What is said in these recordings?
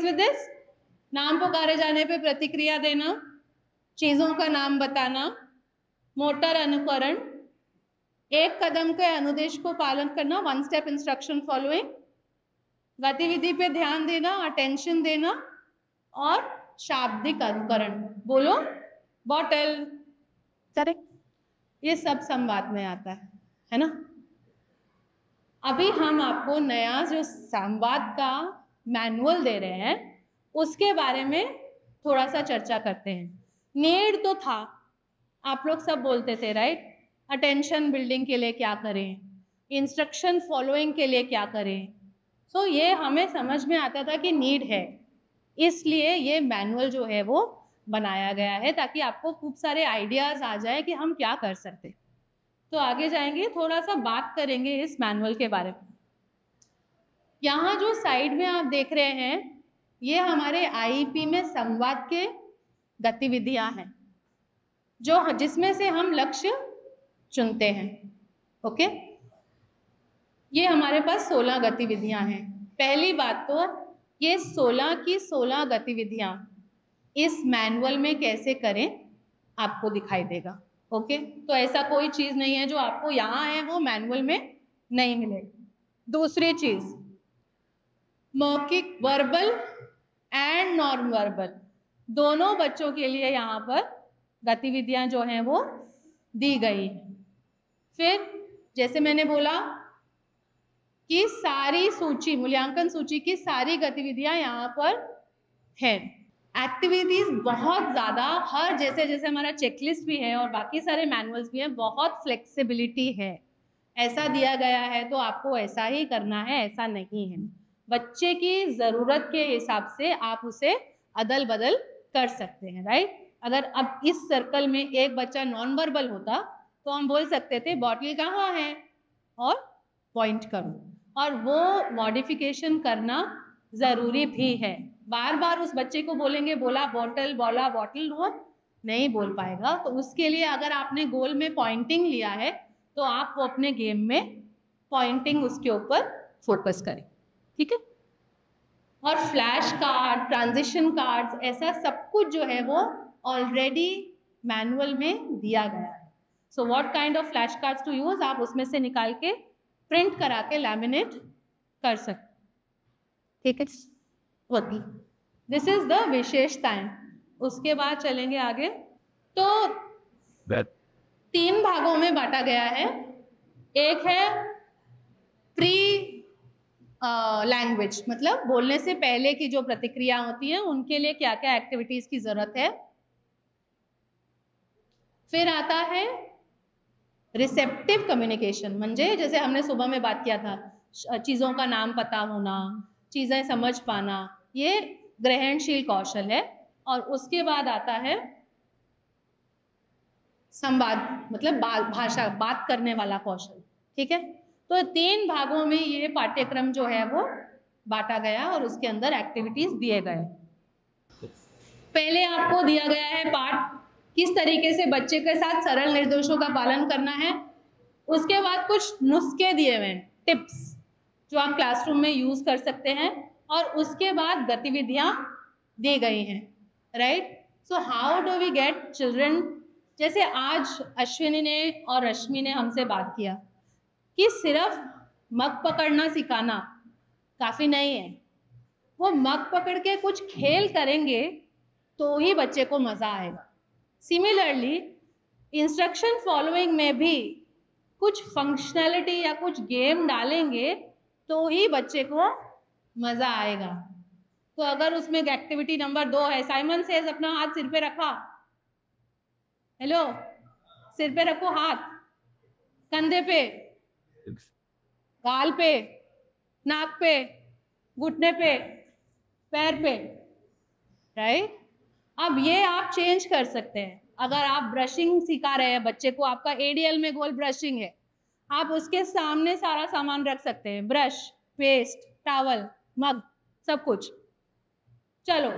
With this? नाम पुकारे जाने पे प्रतिक्रिया देना, चीजों का नाम बताना, मोटर अनुकरण, एक कदम के अनुदेश को पालन करना, वन स्टेप इंस्ट्रक्शन फॉलोइंग, गतिविधि पे ध्यान देना, अटेंशन देना, और शाब्दिक अनुकरण। बोलो बॉटल, करेक्ट। ये सब संवाद में आता है ना। अभी हम आपको नया जो संवाद का मैनुअल दे रहे हैं उसके बारे में थोड़ा सा चर्चा करते हैं। नीड तो था, आप लोग सब बोलते थे राइट, अटेंशन बिल्डिंग के लिए क्या करें, इंस्ट्रक्शन फॉलोइंग के लिए क्या करें। सो ये हमें समझ में आता था कि नीड है, इसलिए ये मैनुअल जो है वो बनाया गया है ताकि आपको खूब सारे आइडियाज आ जाए कि हम क्या कर सकते। तो आगे जाएंगे, थोड़ा सा बात करेंगे इस मैनुअल के बारे में। यहाँ जो साइड में आप देख रहे हैं ये हमारे आईईपी में संवाद के गतिविधियां हैं जो जिसमें से हम लक्ष्य चुनते हैं। ओके, ये हमारे पास 16 गतिविधियां हैं। पहली बात तो ये 16 की 16 गतिविधियां इस मैनुअल में कैसे करें आपको दिखाई देगा। ओके, तो ऐसा कोई चीज नहीं है जो आपको यहाँ है वो मैनुअल में नहीं मिलेगी। दूसरी चीज, मौखिक वर्बल एंड नॉन वर्बल दोनों बच्चों के लिए यहाँ पर गतिविधियां जो हैं वो दी गई हैं। फिर जैसे मैंने बोला कि सारी सूची, मूल्यांकन सूची की सारी गतिविधियां यहाँ पर हैं। एक्टिविटीज बहुत ज़्यादा, हर जैसे जैसे हमारा चेकलिस्ट भी है और बाकी सारे मैनुअल्स भी हैं, बहुत फ्लेक्सिबिलिटी है। ऐसा दिया गया है तो आपको ऐसा ही करना है, ऐसा नहीं है। बच्चे की ज़रूरत के हिसाब से आप उसे अदल बदल कर सकते हैं राइट। अगर अब इस सर्कल में एक बच्चा नॉन वर्बल होता तो हम बोल सकते थे बॉटल कहाँ है और पॉइंट करो, और वो मॉडिफिकेशन करना ज़रूरी भी है। बार बार उस बच्चे को बोलेंगे बोला बॉटल, बोला बॉटल, वो नहीं बोल पाएगा। तो उसके लिए अगर आपने गोल में पॉइंटिंग लिया है तो आप वो अपने गेम में पॉइंटिंग उसके ऊपर फोकस करें, ठीक है। और फ्लैश कार्ड, ट्रांजिशन कार्ड्स, ऐसा सब कुछ जो है वो ऑलरेडी मैनुअल में दिया गया है। So what kind of flash cards to use, आप उसमें से निकाल के प्रिंट करा के लैमिनेट कर सकते, ठीक है। होती, दिस इज द विशेषताएं। उसके बाद चलेंगे आगे। तो 3 भागों में बांटा गया है। एक है प्री लैंग्वेज, मतलब बोलने से पहले की जो प्रतिक्रिया होती है उनके लिए क्या क्या एक्टिविटीज की जरूरत है। फिर आता है रिसेप्टिव कम्युनिकेशन, म्हणजे जैसे हमने सुबह में बात किया था, चीज़ों का नाम पता होना, चीज़ें समझ पाना, ये ग्रहणशील कौशल है। और उसके बाद आता है संवाद, मतलब भाषा, बात करने वाला कौशल, ठीक है। तो 3 भागों में ये पाठ्यक्रम जो है वो बांटा गया और उसके अंदर एक्टिविटीज दिए गए। पहले आपको दिया गया है पाठ, किस तरीके से बच्चे के साथ सरल निर्देशों का पालन करना है। उसके बाद कुछ नुस्खे दिए हुए हैं, टिप्स, जो आप क्लासरूम में यूज कर सकते हैं। और उसके बाद गतिविधियां दी गई हैं right. So how do we get children, जैसे आज अश्विनी ने और रश्मि ने हमसे बात किया कि सिर्फ मग पकड़ना सिखाना काफ़ी नहीं है, वो मग पकड़ के कुछ खेल करेंगे तो ही बच्चे को मज़ा आएगा। सिमिलरली इंस्ट्रक्शन फॉलोइंग में भी कुछ फंक्शनैलिटी या कुछ गेम डालेंगे तो ही बच्चे को मज़ा आएगा। तो अगर उसमें एक्टिविटी नंबर 2 है, साइमन सेज अपना हाथ सिर पे रखा, हेलो, सिर पे रखो हाथ, कंधे पे, गाल पे, नाक पे, घुटने पे, पैर पे, राइट। अब ये आप चेंज कर सकते हैं। अगर आप ब्रशिंग सिखा रहे हैं बच्चे को, आपका एडीएल में गोल ब्रशिंग है, आप उसके सामने सारा सामान रख सकते हैं, ब्रश, पेस्ट, टॉवल, मग, सब कुछ। चलो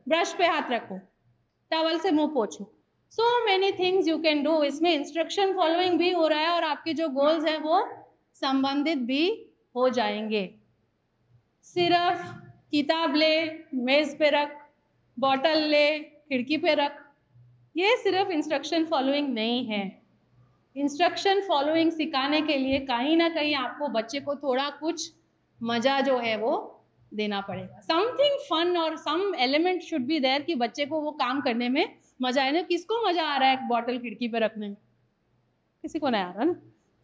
ब्रश पे हाथ रखो, टॉवल से मुंह पोछो, so many things you can do. इसमें इंस्ट्रक्शन फॉलोइंग भी हो रहा है और आपके जो गोल्स हैं वो संबंधित भी हो जाएंगे। सिर्फ किताब ले, मेज पे रख, बॉटल ले, खिड़की पे रख। ये सिर्फ इंस्ट्रक्शन फॉलोइंग नहीं है। इंस्ट्रक्शन फॉलोइंग सिखाने के लिए कहीं ना कहीं आपको बच्चे को थोड़ा कुछ मजा जो है वो देना पड़ेगा। समथिंग फन और some element should be there कि बच्चे को वो काम करने में मजा आए ना। किसको मजा आ रहा है बॉटल खिड़की पे रखने में? किसी को नहीं आ रहा ना।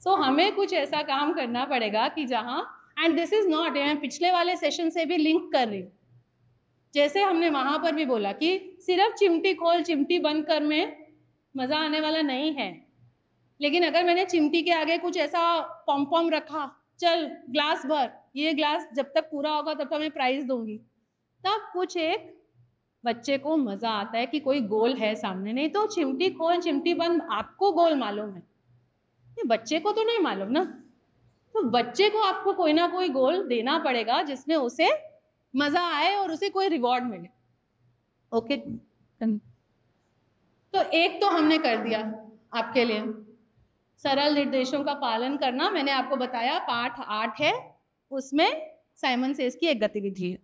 सो हमें कुछ ऐसा काम करना पड़ेगा कि जहाँ, एंड दिस इज नॉट, मैं पिछले वाले सेशन से भी लिंक कर रही हूँ, जैसे हमने वहां पर भी बोला कि सिर्फ चिमटी खोल चिमटी बंद कर में मजा आने वाला नहीं है। लेकिन अगर मैंने चिमटी के आगे कुछ ऐसा पॉम पॉम रखा, चल ग्लास भर, ये ग्लास जब तक पूरा होगा तब तक मैं प्राइज दूंगी, तब कुछ एक बच्चे को मजा आता है कि कोई गोल है सामने। नहीं तो चिमटी खोल चिमटी बंद आपको गोल मालूम है, ये बच्चे को तो नहीं मालूम ना। तो बच्चे को आपको कोई ना कोई गोल देना पड़ेगा जिसमें उसे मजा आए और उसे कोई रिवॉर्ड मिले। ओके, तो एक तो हमने कर दिया आपके लिए, सरल निर्देशों का पालन करना। मैंने आपको बताया पाठ 8 है, उसमें साइमन सेज की एक गतिविधि है।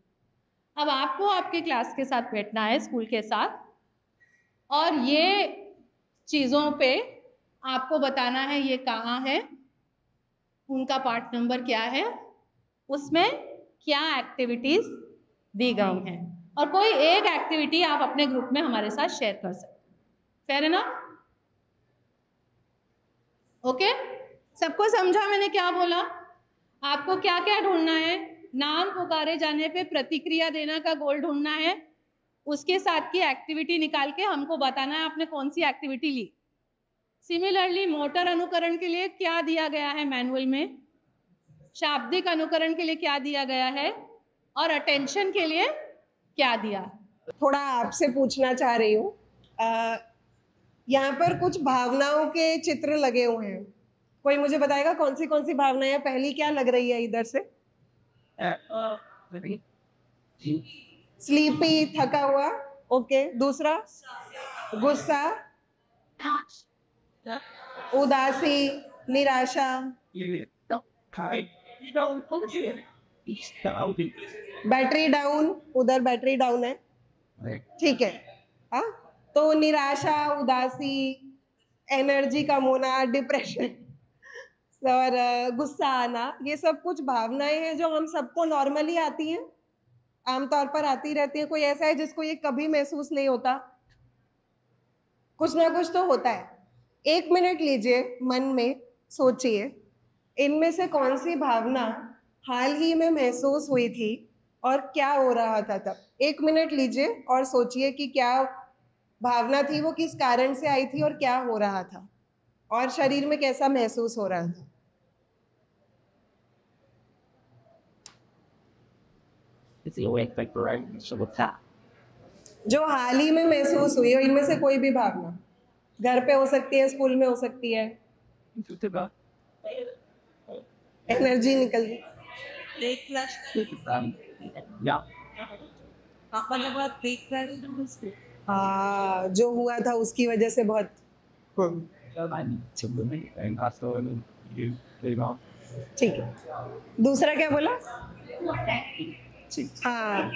अब आपको आपके क्लास के साथ बैठना है, स्कूल के साथ, और ये चीज़ों पे आपको बताना है ये कहाँ है, उनका पार्ट नंबर क्या है, उसमें क्या एक्टिविटीज दी गई हैं, और कोई एक एक्टिविटी आप अपने ग्रुप में हमारे साथ शेयर कर सकते हैं। फेयर है ना? ओके, सबको समझा मैंने क्या बोला? आपको क्या क्या ढूंढना है? नाम पुकारे जाने पे प्रतिक्रिया देना का गोल ढूंढना है, उसके साथ की एक्टिविटी निकाल के हमको बताना है आपने कौन सी एक्टिविटी ली। सिमिलरली मोटर अनुकरण के लिए क्या दिया गया है मैनुअल में, शाब्दिक अनुकरण के लिए क्या दिया गया है, और अटेंशन के लिए क्या दिया। थोड़ा आपसे पूछना चाह रही हूँ, यहाँ पर कुछ भावनाओं के चित्र लगे हुए हैं, कोई मुझे बताएगा कौन सी भावनाएं हैं? पहली क्या लग रही है इधर से? स्लीपी, थका हुआ। ओके, दूसरा गुस्सा, उदासी, निराशा, बैटरी डाउन। उधर बैटरी डाउन है, ठीक है। हाँ, तो निराशा, उदासी, एनर्जी कम होना, डिप्रेशन और गुस्सा आना, ये सब कुछ भावनाएं हैं जो हम सबको नॉर्मली आती हैं, आमतौर पर आती रहती है। कोई ऐसा है जिसको ये कभी महसूस नहीं होता? कुछ ना कुछ तो होता है। 1 मिनट लीजिए, मन में सोचिए इनमें से कौन सी भावना हाल ही में महसूस हुई थी और क्या हो रहा था तब। 1 मिनट लीजिए और सोचिए कि क्या भावना थी, वो किस कारण से आई थी और क्या हो रहा था, और शरीर में कैसा महसूस हो रहा था। जो हाल ही में महसूस हुई हो, इनमें से कोई भी भावना, घर पे हो सकती है, स्कूल में हो सकती है। एनर्जी निकल गई। हाँ, जो हुआ था उसकी वजह से बहुत। ठीक है, दूसरा क्या बोला? हाँ,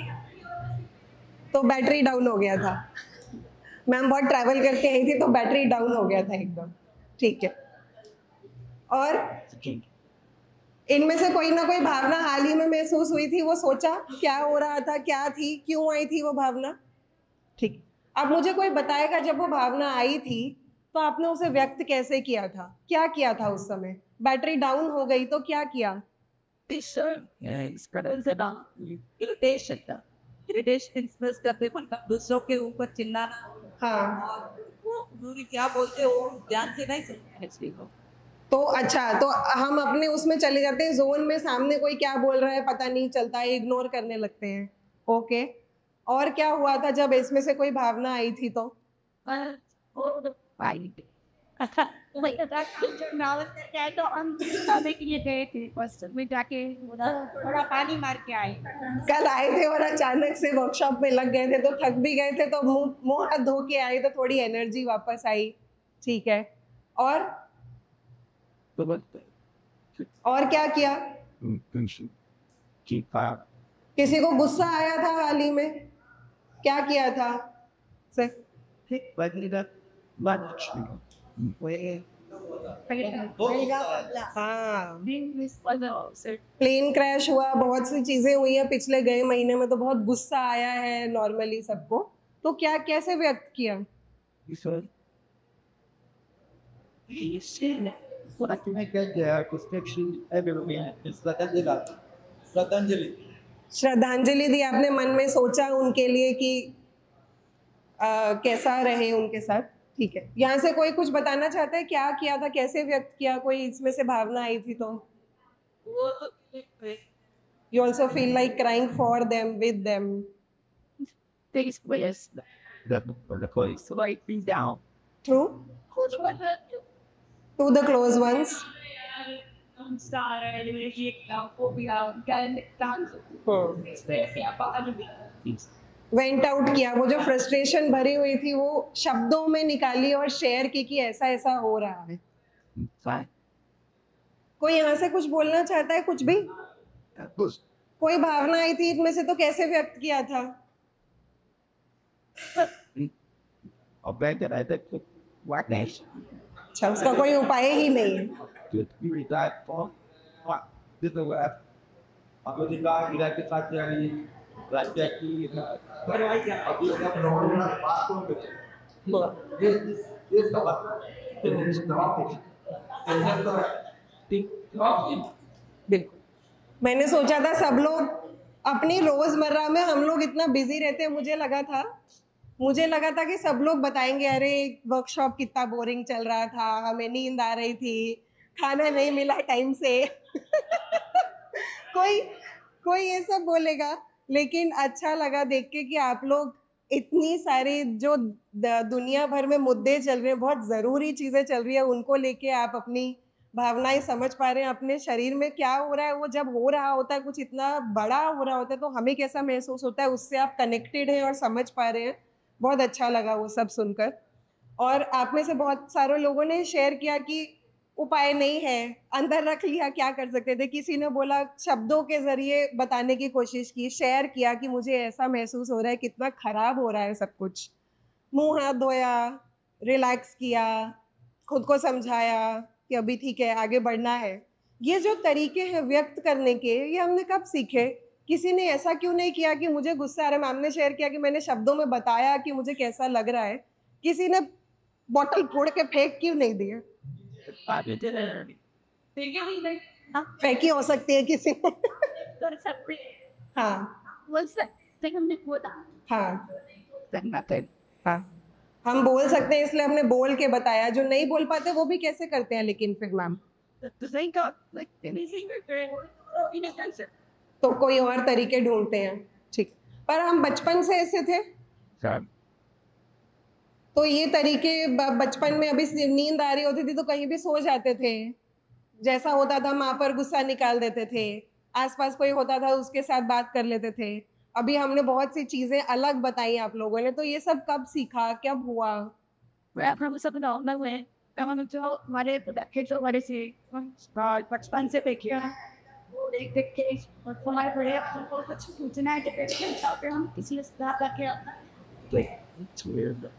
तो बैटरी डाउन हो गया था। मैम बहुत ट्रैवल करके आई थी तो बैटरी डाउन हो गया था एकदम, ठीक है। और इनमें से कोई ना कोई भावना हाल ही में महसूस हुई थी, वो सोचा क्या हो रहा था, क्या थी, क्यों आई थी वो भावना, ठीक। अब मुझे कोई बताएगा जब वो भावना आई थी तो आपने उसे व्यक्त कैसे किया था, क्या किया था उस समय? बैटरी डाउन हो गई तो क्या किया? दूसरों के ऊपर चिल्लाना। हाँ, क्या बोलते हो ध्यान से नहीं सुनते। तो अच्छा, तो हम अपने उसमें चले जाते हैं जोन में, सामने कोई क्या बोल रहा है पता नहीं चलता है, इग्नोर करने लगते हैं। ओके, और क्या हुआ था जब इसमें से कोई भावना आई थी तो? थोड़ा पानी मार के आए। कल आए थे और अचानक से वर्कशॉप में लग गए थे तो थक भी गए थे, तो मुंह हाथ धो के आए तो थोड़ी एनर्जी वापस आई, ठीक है। और क्या किया? किसी को गुस्सा आया था हाल ही में? क्या किया था सर? हाँ, प्लेन क्रैश हुआ, बहुत सी चीजें हुई हैं पिछले गए महीने में, तो बहुत गुस्सा आया है नॉर्मली सबको। तो क्या कैसे व्यक्त किया? श्रद्धांजलि श्रद्धांजलि दी आपने, मन में सोचा उनके लिए कि कैसा रहे उनके साथ। ठीक है, यहाँ से कोई कुछ बताना चाहता है? क्या किया था, कैसे व्यक्त किया? कोई इसमें से भावना आई थी तो? You also feel like crying for them, with them. True? To the close ones. Went out किया, वो जो फ्रस्ट्रेशन भरी हुई थी वो शब्दों में निकाली और शेयर की कि ऐसा ऐसा हो रहा है। कोई यहाँ से कुछ बोलना चाहता है? कुछ भी कोई भावना आई थी इनमें से तो कैसे व्यक्त किया था? अच्छा, उसका कोई उपाय ही नहीं है। बिल्कुल, मैंने सोचा था सब लोग अपनी रोजमर्रा में, हम लोग इतना बिजी रहते हैं, मुझे लगा था कि सब लोग बताएंगे अरे वर्कशॉप कितना बोरिंग चल रहा था, हमें नींद आ रही थी, खाना नहीं मिला टाइम से कोई ये सब बोलेगा। लेकिन अच्छा लगा देख के कि आप लोग इतनी सारी जो दुनिया भर में मुद्दे चल रहे हैं, बहुत ज़रूरी चीज़ें चल रही है, उनको लेके आप अपनी भावनाएं समझ पा रहे हैं। अपने शरीर में क्या हो रहा है, वो जब हो रहा होता है, कुछ इतना बड़ा हो रहा होता है, तो हमें कैसा महसूस होता है, उससे आप कनेक्टेड हैं और समझ पा रहे हैं। बहुत अच्छा लगा वो सब सुनकर। और आप में से बहुत सारे लोगों ने शेयर किया कि उपाय नहीं है, अंदर रख लिया, क्या कर सकते थे। किसी ने बोला शब्दों के जरिए बताने की कोशिश की, शेयर किया कि मुझे ऐसा महसूस हो रहा है, कितना खराब हो रहा है सब कुछ। मुंह हाथ धोया, रिलैक्स किया, खुद को समझाया कि अभी ठीक है, आगे बढ़ना है। ये जो तरीके हैं व्यक्त करने के, ये हमने कब सीखे? किसी ने ऐसा क्यों नहीं किया कि मुझे गुस्सा आ रहा है, मैम ने शेयर किया कि मैंने शब्दों में बताया कि मुझे कैसा लग रहा है। किसी ने बॉटल फोड़ के फेंक क्यों नहीं दिया? फेंकी हो सकती है किसी ने हाँ हाँ, हम बोल सकते हैं इसलिए हमने बोल के बताया। जो नहीं बोल पाते वो भी कैसे करते हैं लेकिन फिर मैम? तो कोई और तरीके ढूंढते हैं। ठीक, पर हम बचपन से ऐसे थे, तो ये तरीके बचपन में, अभी नींद आ रही होती थी तो कहीं भी सो जाते थे, जैसा होता था माँ पर गुस्सा निकाल देते थे, आसपास कोई होता था उसके साथ बात कर लेते थे। अभी हमने बहुत सी चीजें अलग बताई आप लोगों ने, तो ये सब कब सीखा, कब हुआ? बचपन से देखिए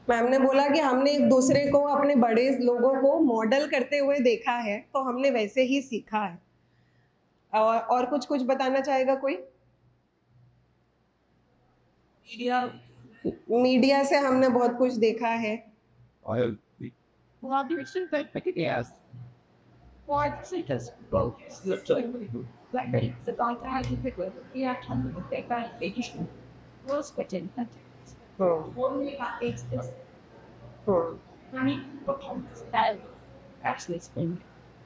मैम ने बोला कि हमने एक दूसरे को, अपने बड़े लोगों को मॉडल करते हुए देखा है, तो हमने वैसे ही सीखा है। और कुछ बताना चाहेगा कोई? मीडिया से हमने बहुत कुछ देखा है।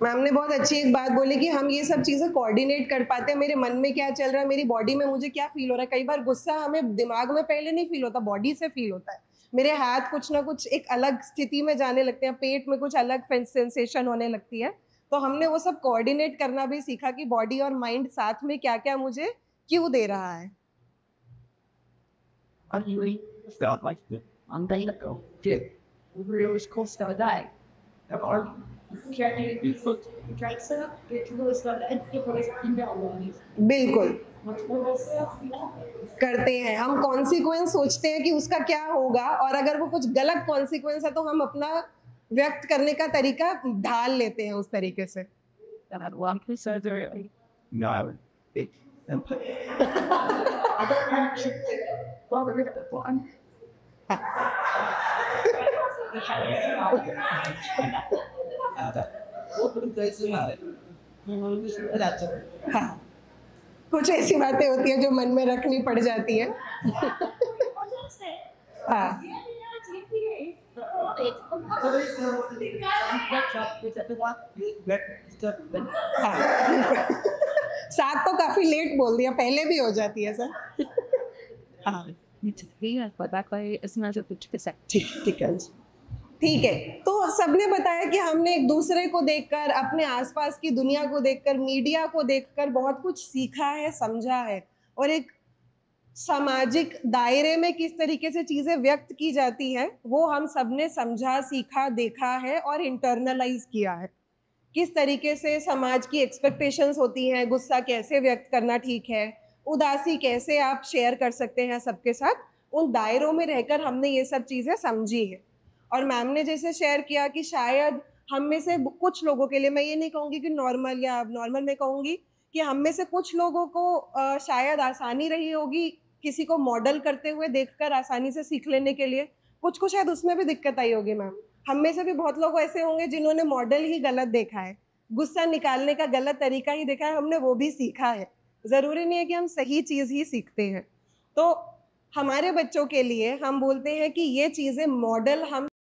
मैम ने बहुत अच्छी एक बात बोली कि हम ये सब चीज़ें कोऑर्डिनेट कर पाते हैं। मेरे मन में क्या चल रहा है, मेरी बॉडी में मुझे क्या फील हो रहा है। कई बार गुस्सा हमें दिमाग में पहले नहीं फील होता, बॉडी से फील होता है। मेरे हाथ कुछ ना कुछ एक अलग स्थिति में जाने लगते हैं, पेट में कुछ अलग सेंसेशन होने लगती है। तो हमने वो सब कोऑर्डिनेट करना भी सीखा कि बॉडी और माइंड साथ में क्या क्या मुझे क्यों दे रहा है। बिल्कुल करते हैं, हम कॉन्सिक्वेंस सोचते हैं कि उसका क्या होगा, और अगर वो कुछ गलत कॉन्सिक्वेंस है तो हम अपना व्यक्त करने का तरीका ढाल लेते हैं उस तरीके से। हाँ, कुछ ऐसी बातें होती है जो मन में रखनी पड़ जाती है। हाँ, सात तो काफी लेट बोल दिया, पहले भी हो जाती है सर। ठीक है, तो सबने बताया कि हमने एक दूसरे को देखकर, अपने आसपास की दुनिया को देखकर, मीडिया को देखकर बहुत कुछ सीखा है, समझा है, और एक सामाजिक दायरे में किस तरीके से चीजें व्यक्त की जाती है वो हम सबने समझा, सीखा, देखा है और इंटरनलाइज किया है। किस तरीके से समाज की एक्सपेक्टेशंस होती हैं, गुस्सा कैसे व्यक्त करना ठीक है, उदासी कैसे आप शेयर कर सकते हैं सबके साथ, उन दायरों में रहकर हमने ये सब चीज़ें समझी है। और मैम ने जैसे शेयर किया कि शायद हम में से कुछ लोगों के लिए, मैं ये नहीं कहूँगी कि नॉर्मल या अब नॉर्मल, मैं कहूँगी कि हम में से कुछ लोगों को शायद आसानी रही होगी किसी को मॉडल करते हुए देखकर आसानी से सीख लेने के लिए, कुछ को शायद उसमें भी दिक्कत आई होगी मैम। हम में से भी बहुत लोग ऐसे होंगे जिन्होंने मॉडल ही गलत देखा है, गुस्सा निकालने का गलत तरीका ही देखा है, हमने वो भी सीखा है। ज़रूरी नहीं है कि हम सही चीज़ ही सीखते हैं। तो हमारे बच्चों के लिए हम बोलते हैं कि ये चीज़ें मॉडल हम